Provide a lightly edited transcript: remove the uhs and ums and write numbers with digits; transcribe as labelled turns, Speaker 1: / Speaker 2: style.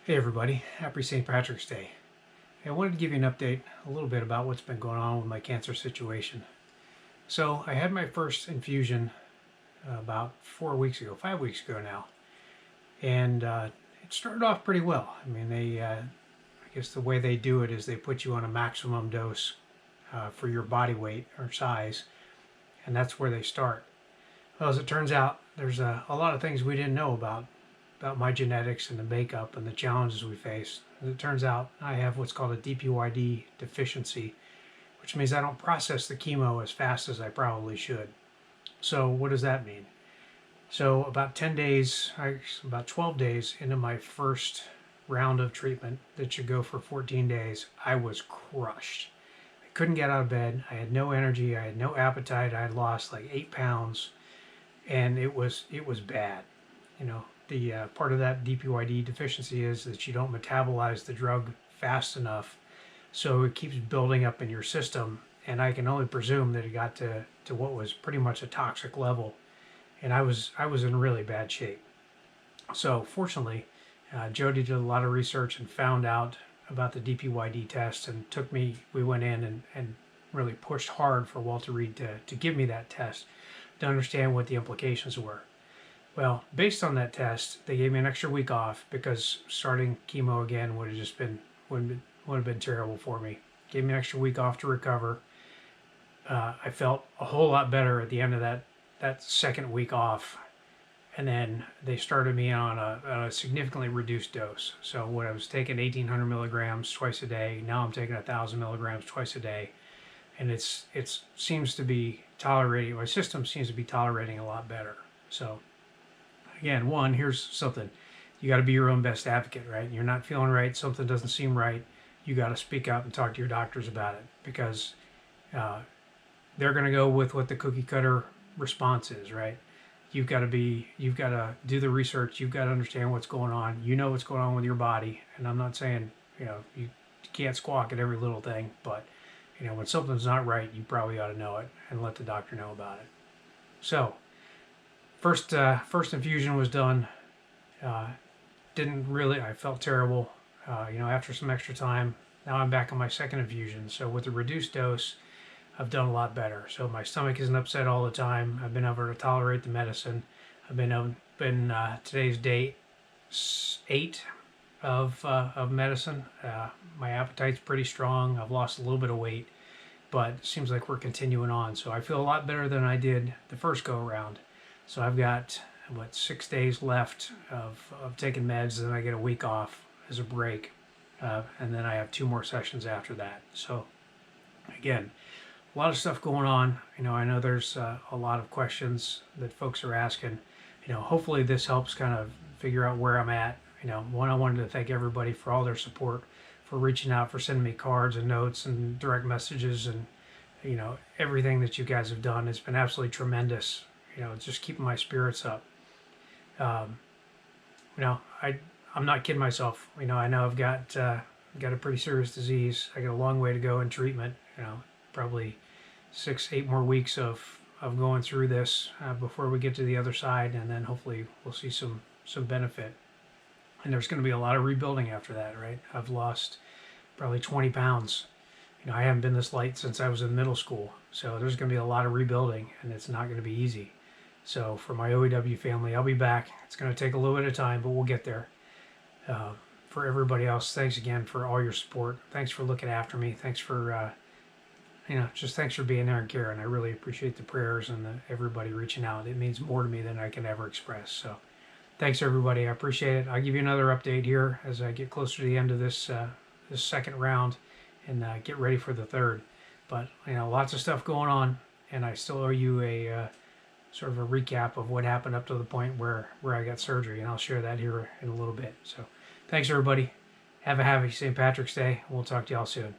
Speaker 1: Hey everybody, happy St. Patrick's Day. Hey, I wanted to give you an update a little bit about what's been going on with my cancer situation. So I had my first infusion about 4 weeks ago, 5 weeks ago now, and it started off pretty well. I mean, I guess the way they do it is they put you on a maximum dose for your body weight or size, and that's where they start. Well, as it turns out, there's a lot of things we didn't know about my genetics and the makeup and the challenges we face. As it turns out, I have what's called a DPYD deficiency, which means I don't process the chemo as fast as I probably should. So what does that mean? So about 10 days, about 12 days into my first round of treatment that should go for 14 days, I was crushed. I couldn't get out of bed. I had no energy. I had no appetite. I had lost like 8 pounds, and it was bad. You know, the part of that DPYD deficiency is that you don't metabolize the drug fast enough, so it keeps building up in your system. And I can only presume that it got to what was pretty much a toxic level, and I was in really bad shape. So fortunately, Jody did a lot of research and found out about the DPYD test and took me. We went in and really pushed hard for Walter Reed to give me that test to understand what the implications were. Well, based on that test, they gave me an extra week off because starting chemo again would have just been would have been terrible for me. Gave me an extra week off to recover. I felt a whole lot better at the end of that second week off, and then they started me on a significantly reduced dose. So what I was taking 1,800 milligrams twice a day, now I'm taking 1,000 milligrams twice a day, and it seems to be tolerating. My system seems to be tolerating a lot better. So again, here's something. You got to be your own best advocate, right? You're not feeling right, something doesn't seem right. You got to speak up and talk to your doctors about it, because uh, they're going to go with what the cookie cutter response is, right? You've got to do the research. You've got to understand what's going on. You know what's going on with your body. And I'm not saying, you can't squawk at every little thing, but, when something's not right, you probably ought to know it and let the doctor know about it. So, first infusion was done. Didn't really. I felt terrible. After some extra time, now I'm back on my second infusion. So with the reduced dose, I've done a lot better. So my stomach isn't upset all the time. I've been able to tolerate the medicine. I've been today's date 8 of medicine. My appetite's pretty strong. I've lost a little bit of weight, but it seems like we're continuing on. So I feel a lot better than I did the first go around. So I've got 6 days left of taking meds, and then I get a week off as a break, and then I have 2 more sessions after that. So again, a lot of stuff going on. I know there's a lot of questions that folks are asking. Hopefully this helps kind of figure out where I'm at. I wanted to thank everybody for all their support, for reaching out, for sending me cards and notes and direct messages, and everything that you guys have done. It's been absolutely tremendous. Just keeping my spirits up. Um, I'm not kidding myself. I know I've got a pretty serious disease. I got a long way to go in treatment. Probably 6-8 more weeks of going through this before we get to the other side, and then hopefully we'll see some benefit. And there's going to be a lot of rebuilding after that, right? I've lost probably 20 pounds. I haven't been this light since I was in middle school, so there's going to be a lot of rebuilding, and it's not going to be easy. So for my OEW family, I'll be back. It's going to take a little bit of time, but we'll get there. For everybody else, thanks again for all your support. Thanks for looking after me. Thanks for, just thanks for being there and caring. I really appreciate the prayers and everybody reaching out. It means more to me than I can ever express. So thanks, everybody. I appreciate it. I'll give you another update here as I get closer to the end of this second round and get ready for the third. But, lots of stuff going on, and I still owe you a sort of a recap of what happened up to the point where I got surgery, and I'll share that here in a little bit. So thanks, everybody. Have a happy St. Patrick's Day. We'll talk to y'all soon.